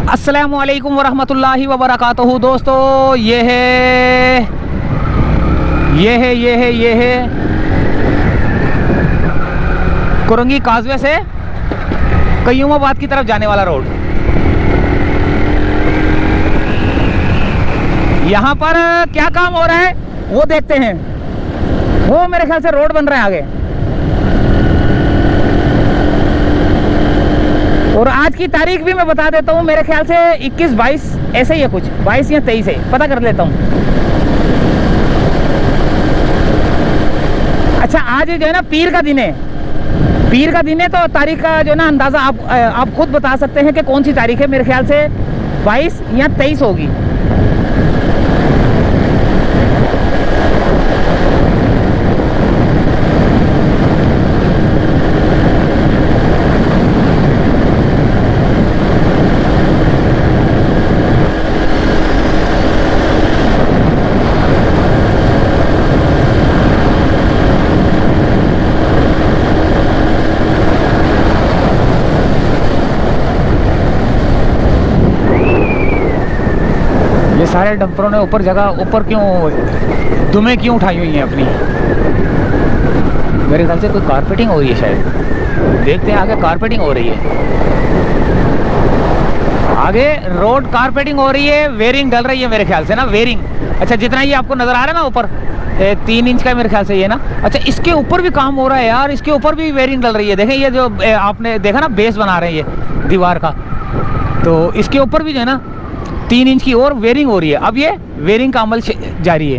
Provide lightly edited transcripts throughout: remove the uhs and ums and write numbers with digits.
अस्सलामुअलैकुम वरहमतुल्लाहि वबरकातुहू। दोस्तों ये है कुरंगी काजवे से कयूमाबाद की तरफ जाने वाला रोड। यहाँ पर क्या काम हो रहा है वो देखते हैं। वो मेरे ख्याल से रोड बन रहा है आगे। और आज की तारीख भी मैं बता देता हूँ, मेरे ख्याल से 21-22 ऐसे ही है, कुछ 22 या 23 है, पता कर लेता हूँ। अच्छा, आज जो है ना पीर का दिन है। पीर का दिन है तो तारीख का जो है ना अंदाज़ा आप खुद बता सकते हैं कि कौन सी तारीख है। मेरे ख्याल से 22 या 23 होगी। ये सारे डंपरों ने ऊपर क्यों दुमें क्यों उठाई हुई हैं अपनी। मेरे ख्याल से कोई कारपेटिंग हो रही है शायद। देखते हैं आगे कारपेटिंग हो रही है। आगे रोड कारपेटिंग हो रही है, वेयरिंग डल रही है मेरे ख्याल से ना, वेयरिंग। अच्छा, जितना ये आपको नज़र आ रहा है ना ऊपर 3 इंच का मेरे ख्याल से ये ना। अच्छा, इसके ऊपर भी काम हो रहा है यार, इसके ऊपर भी वेयरिंग डल रही है। देखें ये जो आपने देखा ना बेस बना रहे हैं ये दीवार का, तो इसके ऊपर भी जो है ना 3 इंच की और वेयरिंग हो रही है। अब ये वेयरिंग का अमल जारी है।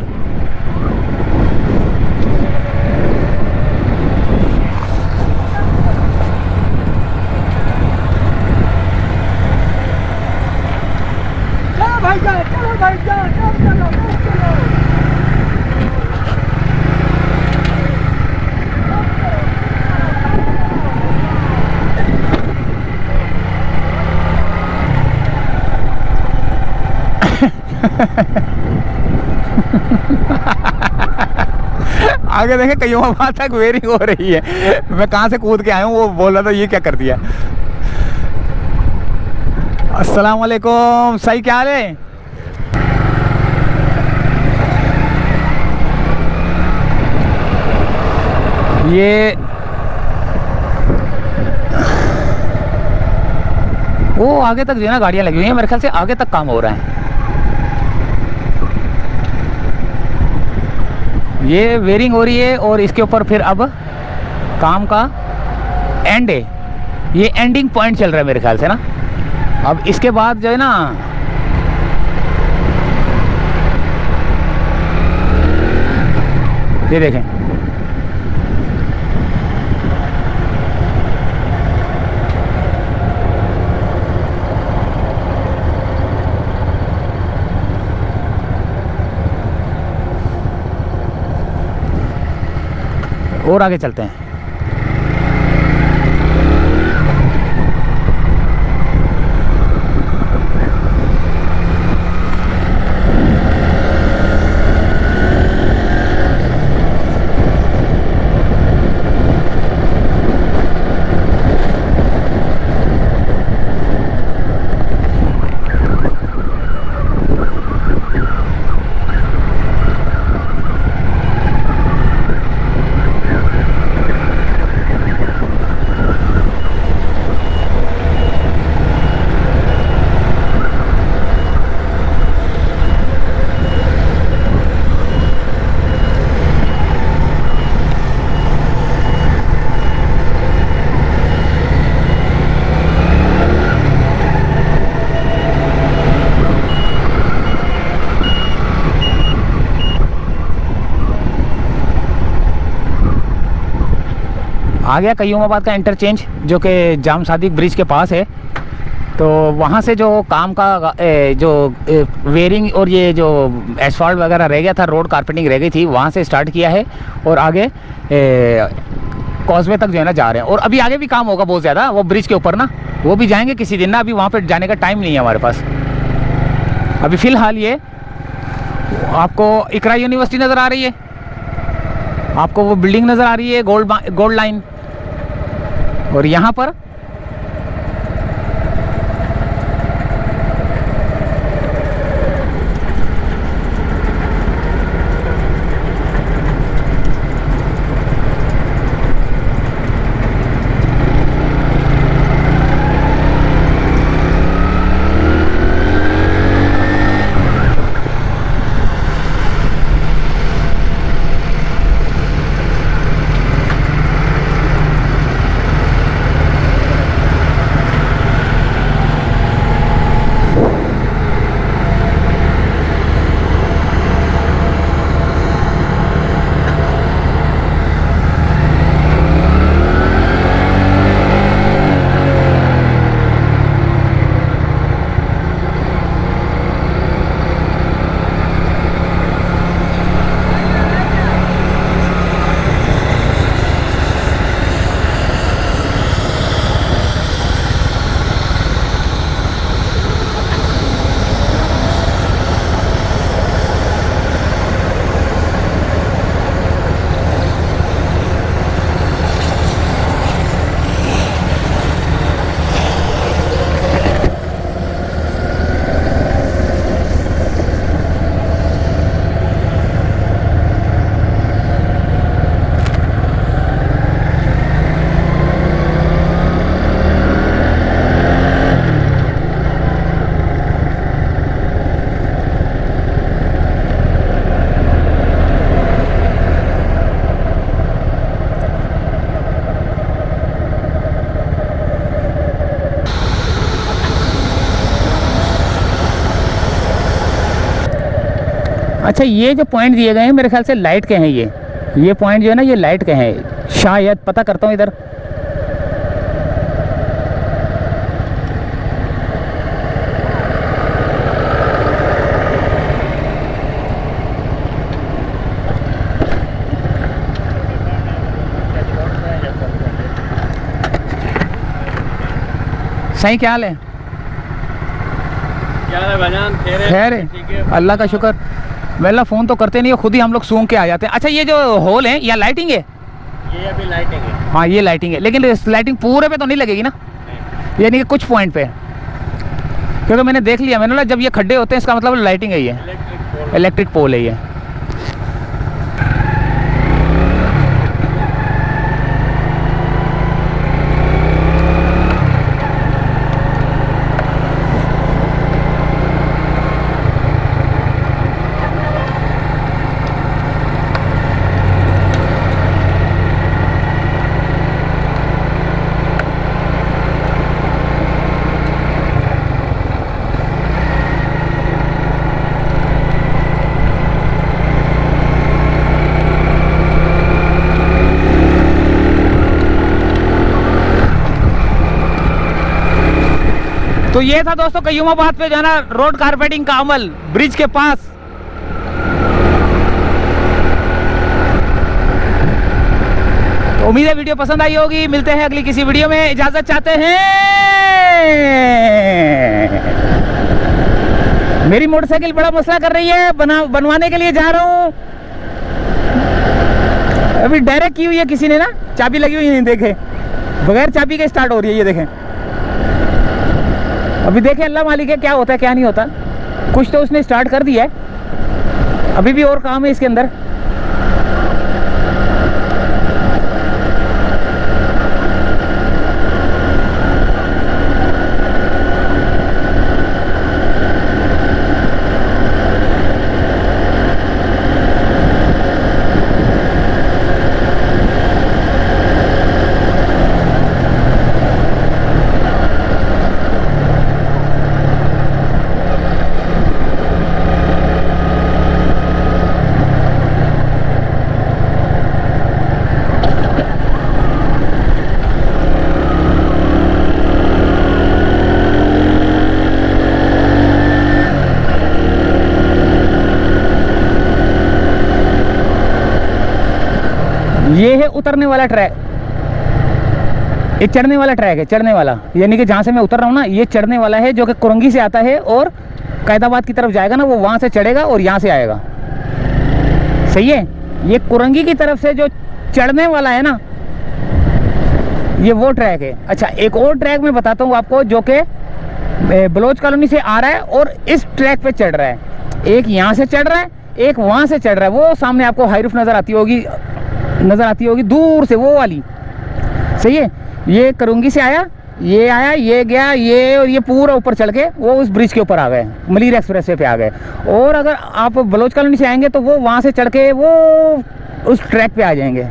चलो भाई जान, चलो भाई जान, चलो। आगे देखे कयूमाबाद तक वेयरिंग हो रही है। मैं कहाँ से कूद के आया हूँ, वो बोल रहा था ये क्या कर दिया। अस्सलाम वालेकुम, सही क्या हाल है? ये वो आगे तक जो है ना गाड़ियाँ लगी हुई हैं। मेरे ख्याल से आगे तक काम हो रहा है। ये वेयरिंग हो रही है और इसके ऊपर फिर अब काम का एंड है। ये एंडिंग पॉइंट चल रहा है मेरे ख्याल से ना। अब इसके बाद जो है ना ये देखें, और आगे चलते हैं। आ गया कयूमाबाद का इंटरचेंज, जो कि जाम सादिक ब्रिज के पास है। तो वहाँ से जो काम का जो वेयरिंग और ये जो एसफॉल्ट वगैरह रह गया था, रोड कारपेटिंग रह गई थी, वहाँ से स्टार्ट किया है और आगे कॉजवे तक जो है ना जा रहे हैं। और अभी आगे भी काम होगा बहुत ज़्यादा, वो ब्रिज के ऊपर ना, वो भी जाएंगे किसी दिन ना। अभी वहाँ पर जाने का टाइम नहीं है हमारे पास। अभी फ़िलहाल ये आपको इकरा यूनिवर्सिटी नज़र आ रही है, आपको वो बिल्डिंग नज़र आ रही है गोल्ड लाइन, और यहाँ पर अच्छा, ये जो पॉइंट दिए गए हैं मेरे ख्याल से लाइट के हैं। ये पॉइंट जो है ना, ये लाइट के हैं शायद, पता करता हूँ इधर। सही, क्या हाल है? क्या है भाईजान? खैर है, ठीक है। अल्लाह का शुक्र। वेला फ़ोन तो करते नहीं है, खुद ही हम लोग सूंघ के आ जाते हैं। अच्छा, ये जो होल है यहाँ लाइटिंग है? ये अभी लाइटिंग है। हाँ, ये लाइटिंग है, लेकिन इस लाइटिंग पूरे पे तो नहीं लगेगी ना? यानी कि कुछ पॉइंट पे, क्योंकि मैंने देख लिया, मैंने बोला जब ये खड्डे होते हैं इसका मतलब लाइटिंग है, ये इलेक्ट्रिक पोल है ये। तो ये था दोस्तों कयूमाबाद पे जो है ना रोड कारपेटिंग का अमल ब्रिज के पास। तो उम्मीद है वीडियो पसंद आई होगी। मिलते हैं अगली किसी वीडियो में, इजाजत चाहते हैं। मेरी मोटरसाइकिल बड़ा मसला कर रही है, बनवाने के लिए जा रहा हूँ। अभी डायरेक्ट की हुई है किसी ने ना, चाबी लगी हुई नहीं, देखे बगैर चाबी के स्टार्ट हो रही है, ये देखें। अभी देखें अल्लाह मालिक है क्या होता है क्या नहीं होता। कुछ तो उसने स्टार्ट कर दिया है, अभी भी और काम है इसके अंदर। ये है उतरने वाला ट्रैक, ये चढ़ने वाला ट्रैक है, चढ़ने वाला, यानी कि जहाँ से मैं उतर रहा हूँ ना, ये चढ़ने वाला है जो कि कुरंगी से आता है और कैदाबाद की तरफ जाएगा ना, वो वहाँ से चढ़ेगा और यहाँ से आएगा। सही है। ये कुरंगी की तरफ से जो चढ़ने वाला है ना, ये वो ट्रैक है। अच्छा, एक और ट्रैक मैं बताता हूँ आपको जो कि बलोच कॉलोनी से आ रहा है और इस ट्रैक पे चढ़ रहा है। एक यहाँ से चढ़ रहा है, एक वहाँ से चढ़ रहा है। वो सामने आपको हाई रूफ नज़र आती होगी दूर से, वो वाली। सही है। ये कुरंगी से आया, ये गया, ये और ये पूरा ऊपर चढ़ के वो उस ब्रिज के ऊपर आ गए, मलीर एक्सप्रेस वे पे आ गए। और अगर आप बलोच कॉलोनी से आएंगे तो वो वहाँ से चढ़ के वो उस ट्रैक पे आ जाएंगे।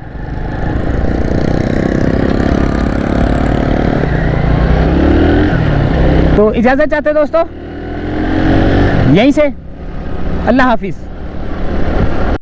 तो इजाज़त चाहते दोस्तों यहीं से। अल्लाह हाफिज़।